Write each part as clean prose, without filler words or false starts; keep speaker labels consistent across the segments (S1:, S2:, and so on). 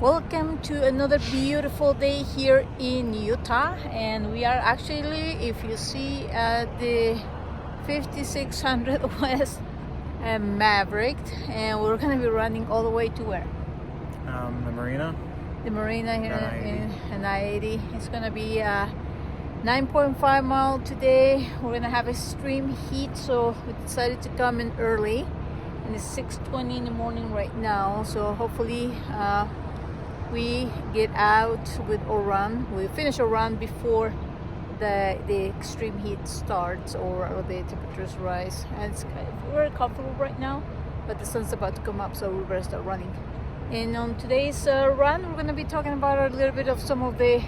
S1: Welcome to another beautiful day here in Utah, and we are actually, if you see, at the 5600 West Maverick, and we're going to be running all the way to where?
S2: The marina.
S1: The marina here
S2: I-80.
S1: in I-80. It's going to be 9.5 mile today. We're going to have extreme heat, so we decided to come in early, and it's 6:20 in the morning right now. So hopefully we get out with our run. We finish our run before the extreme heat starts or the temperatures rise. And it's kind of very comfortable right now, but the sun's about to come up, so we better start running. And on today's run, we're going to be talking about a little bit of some of the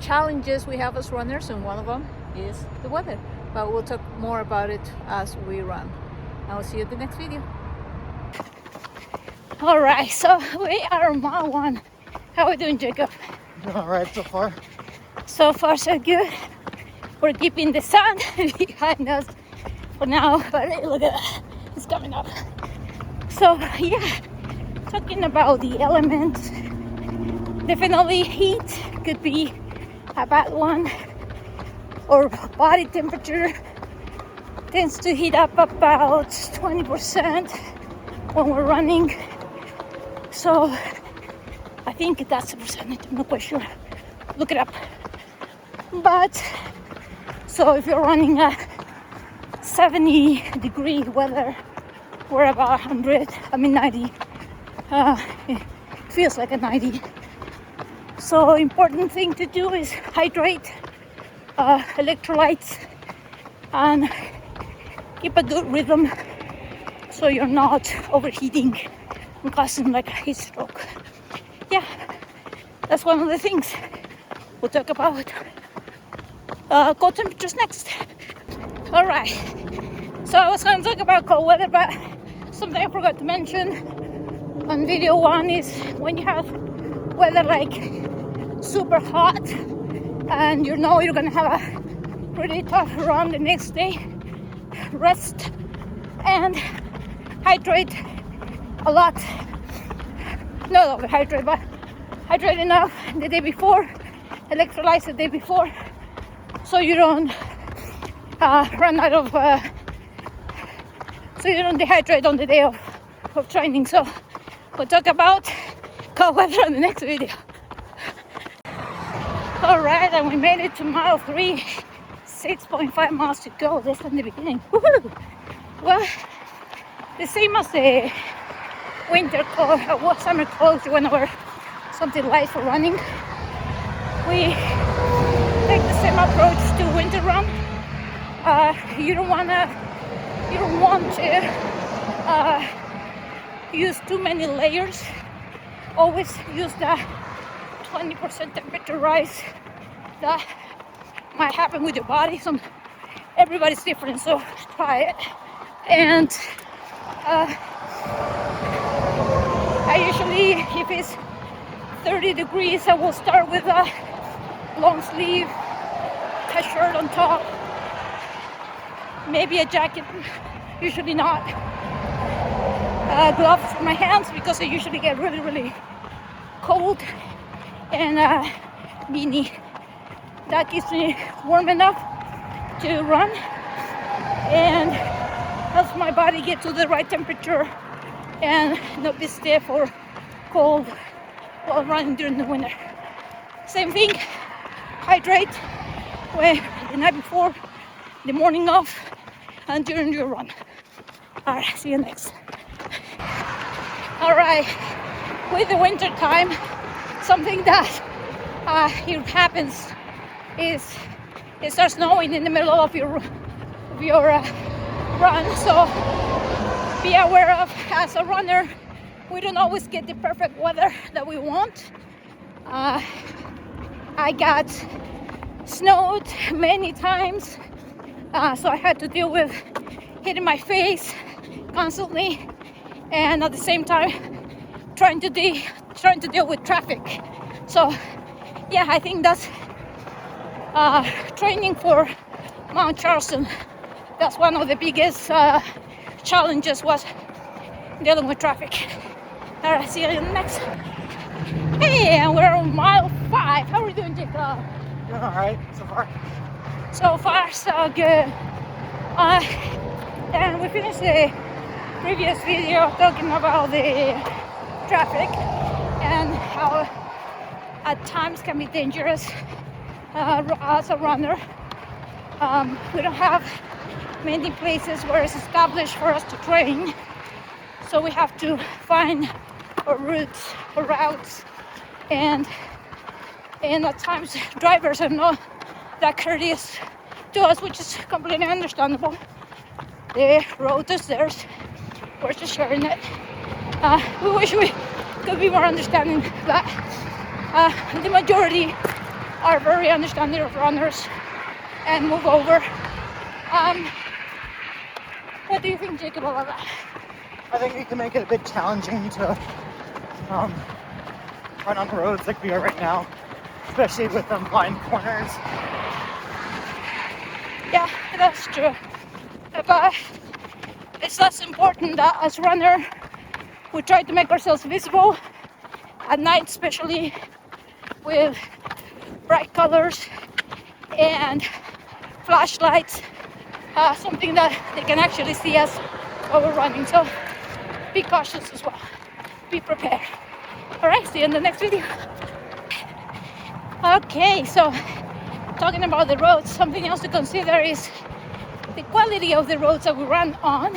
S1: challenges we have as runners, and one of them is the weather. But we'll talk more about it as we run. I will see you in the next video. All right, so we are on mile 1. How are we doing, Jacob?
S2: Doing all right so far.
S1: So far, so good. We're keeping the sun behind us for now, but look at that, it's coming up. So yeah, talking about the elements, definitely heat could be a bad one. Our body temperature tends to heat up about 20% when we're running. So I think that's the percentage, I'm not quite sure. Look it up. But so if you're running a 70-degree weather, we're about 90. It feels like a 90. So important thing to do is hydrate, electrolytes, and keep a good rhythm so you're not overheating and causing like a heat stroke. Yeah, that's one of the things we'll talk about. Cold temperatures next. All right, so I was going to talk about cold weather, but something I forgot to mention on video 1 is when you have weather like super hot and you know you're going to have a pretty tough run the next day, rest and hydrate a lot. Not overhydrate, but hydrate enough the day before, electrolytes the day before, so you don't run out of, so you don't dehydrate on the day of training. So we'll talk about cold weather in the next video. All right, and we made it to mile 3, 6.5 miles to go. That's in the beginning. Woohoo! Well, the same as the winter clothes, summer clothes, whenever something light for running, we take the same approach to winter run. You don't want to use too many layers. Always use the 20% temperature rise that might happen with your body. Everybody's different, so try it. And I usually, if it's 30 degrees, I will start with a long sleeve, a shirt on top, maybe a jacket, usually not. Gloves for my hands because I usually get really, really cold, and beanie. That keeps me warm enough to run and helps my body get to the right temperature and not be stiff or cold while running during the winter. Same thing, hydrate the night before, the morning of, and during your run. All right, see you next. All right, with the winter time, something that here happens is it starts snowing in the middle of your run. So be aware of, as a runner, we don't always get the perfect weather that we want. I got snowed many times, so I had to deal with hitting my face constantly, and at the same time trying to deal with traffic. So yeah, I think that's training for Mount Charleston. That's one of the biggest challenges, was dealing with traffic. All right, see you in the next. Hey, and we're on mile 5. How are we doing, Jacob?
S2: Doing all right so far.
S1: So far, so good. And we finished the previous video talking about the traffic and how at times can be dangerous as a runner. We don't have many places where it's established for us to train, so we have to find our routes, and at times drivers are not that courteous to us, which is completely understandable. The road is theirs, we're just sharing it. We wish we could be more understanding, but the majority are very understanding of runners and move over. What do you think, Jacob, about that?
S2: I think it can make it a bit challenging to run on the roads like we are right now, especially with blind corners.
S1: Yeah, that's true. But it's less important that as runner we try to make ourselves visible at night, especially with bright colors and flashlights, something that they can actually see us while we're running. So be cautious as well. Be prepared. All right, see you in the next video. Okay, so talking about the roads, something else to consider is the quality of the roads that we run on.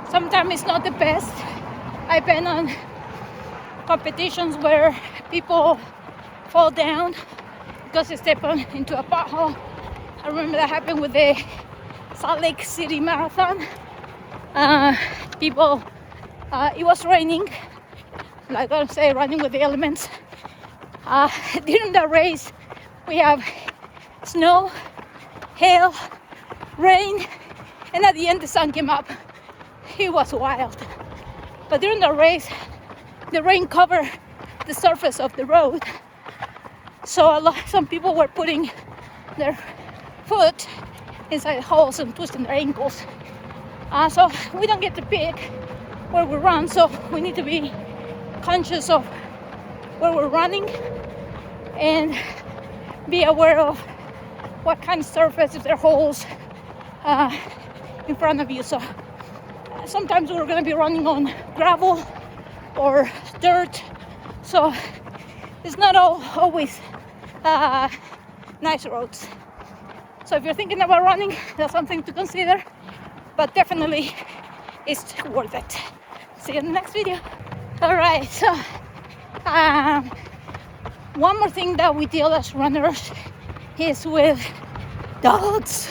S1: Sometimes it's not the best. I've been on competitions where people fall down because they step into a pothole. I remember that happened with the Salt Lake City Marathon. It was raining, like I say, running with the elements. During the race, we have snow, hail, rain, and at the end the sun came up. It was wild. But during the race, the rain covered the surface of the road, so some people were putting their foot inside holes and twisting their ankles. So we don't get to pick where we run, so we need to be conscious of where we're running and be aware of what kind of surface, if there are holes in front of you. So sometimes we're going to be running on gravel or dirt, so it's not always nice roads. So if you're thinking about running, that's something to consider, but definitely it's worth it. See you in the next video. All right, so one more thing that we deal as runners is with dogs,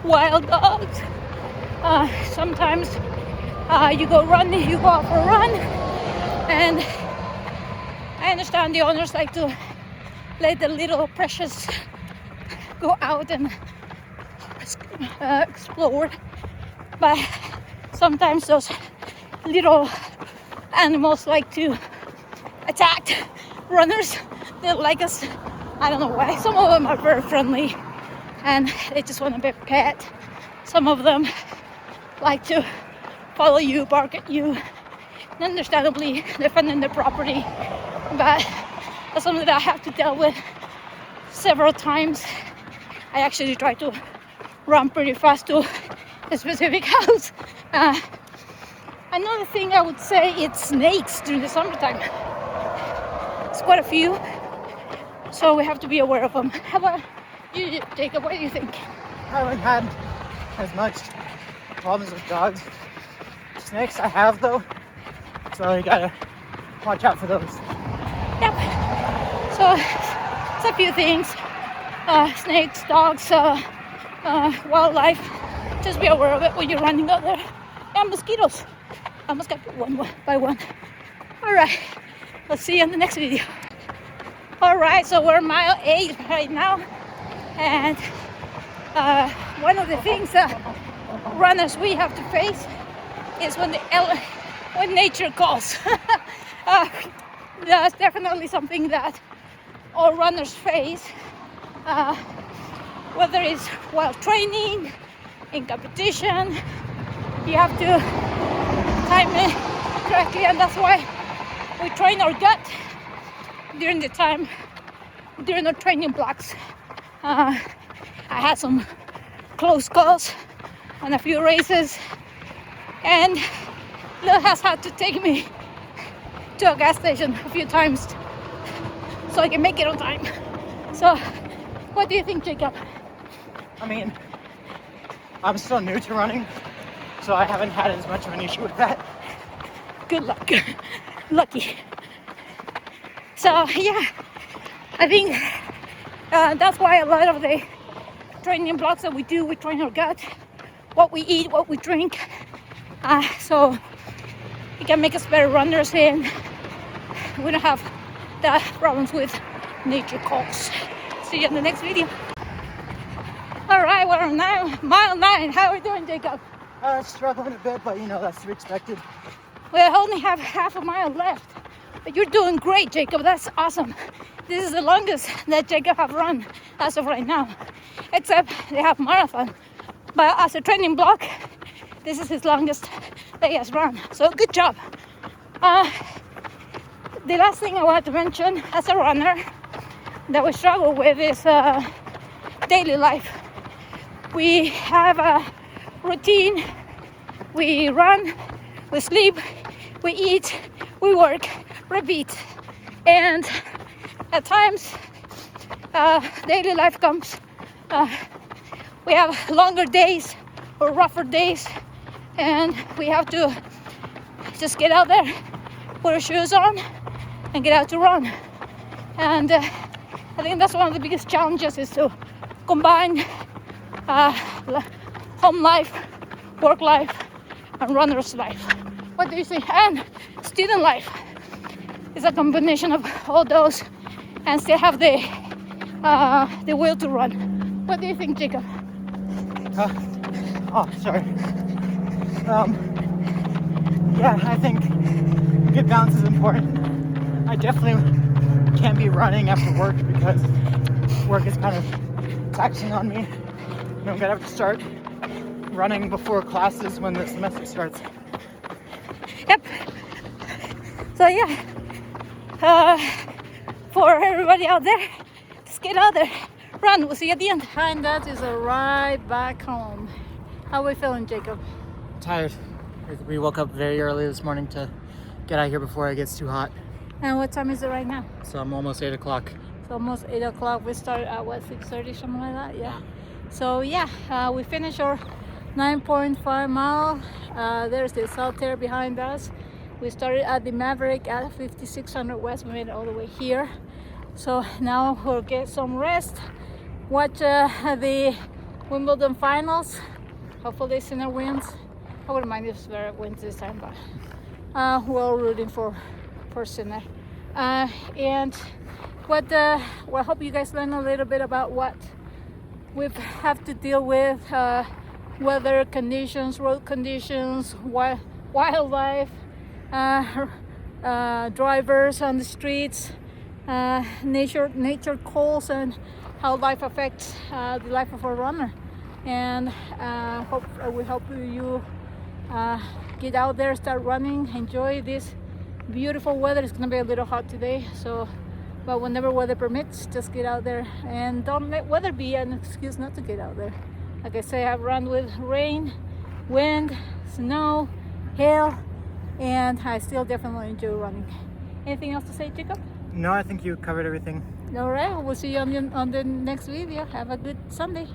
S1: wild dogs. Sometimes you go out for a run, and I understand the owners like to let the little precious go out and explore, but sometimes those little animals like to attack runners. They like us, I don't know why. Some of them are very friendly and they just want to be pet. Some of them like to follow you, bark at you, and understandably defending their property, but that's something that I have to deal with several times. I actually try to run pretty fast to a specific house. Another thing I would say, it's snakes during the summertime. It's quite a few, so we have to be aware of them. How about you, Jacob? What do you think?
S2: I haven't had as much problems with dogs. Snakes I have though, so you gotta watch out for those.
S1: Yep. So it's a few things. Snakes, dogs, wildlife. Just be aware of it when you're running out there. And mosquitoes. I almost got one by one. Alright, let's see you in the next video. Alright, so we're mile 8 right now. And one of the things that runners we have to face is when nature calls. That's definitely something that all runners face, whether it's while training, in competition. You have to correctly, and that's why we train our gut during our training blocks. I had some close calls on a few races, and Lil has had to take me to a gas station a few times so I can make it on time. So, what do you think, Jacob?
S2: I mean, I'm still new to running, so I haven't had as much of an issue with that.
S1: Good luck. Lucky. So, yeah, I think that's why a lot of the training blocks that we do, we train our gut, what we eat, what we drink, so it can make us better runners, and we don't have the problems with nature calls. See you in the next video. All right, we're on mile 9. How are we doing, Jacob?
S2: Struggling a bit, but you know, that's to be expected.
S1: We only have half a mile left, but you're doing great, Jacob. That's awesome. This is the longest that Jacob have run as of right now, except they have marathon. But as a training block, this is his longest that he has run. So good job. The last thing I wanted to mention as a runner that we struggle with is daily life. We have a routine. We run, we sleep, we eat, we work, repeat. And at times, daily life comes. We have longer days or rougher days, and we have to just get out there, put our shoes on, and get out to run. And I think that's one of the biggest challenges, is to combine home life, work life, and runner's life. What do you think? And student life is a combination of all those, and still have the will to run. What do you think, Jacob?
S2: Sorry. Yeah, I think good balance is important. I definitely can't be running after work because work is kind of taxing on me. I'm gonna have to start running before classes when the semester starts.
S1: Yep. So yeah, for everybody out there, just get out there, run. We'll see you at the end. And that is a ride back home. How are we feeling, Jacob?
S2: Tired. We woke up very early this morning to get out here before it gets too hot.
S1: And what time is it right now?
S2: So I'm almost 8 o'clock.
S1: It's almost 8 o'clock. We started at what, 6:30, something like that? Yeah. So yeah, we finished our 9.5 mile. There's the Saltaire behind us. We started at the Maverick at 5600 West. We made it all the way here. So now we'll get some rest, watch the Wimbledon finals. Hopefully Sinner wins. I wouldn't mind if Zverev wins this time, but we're all rooting for Sinner. And what I hope you guys learn a little bit about what we have to deal with, weather conditions, road conditions, wildlife, drivers on the streets, nature calls, and how life affects the life of a runner. And we hope you get out there, start running, enjoy this beautiful weather. It's gonna be a little hot today, but whenever weather permits, just get out there and don't let weather be an excuse not to get out there. Like I say, I've run with rain, wind, snow, hail, and I still definitely enjoy running. Anything else to say, Jacob?
S2: No, I think you covered everything.
S1: All right, we'll see you on the next video. Have a good Sunday.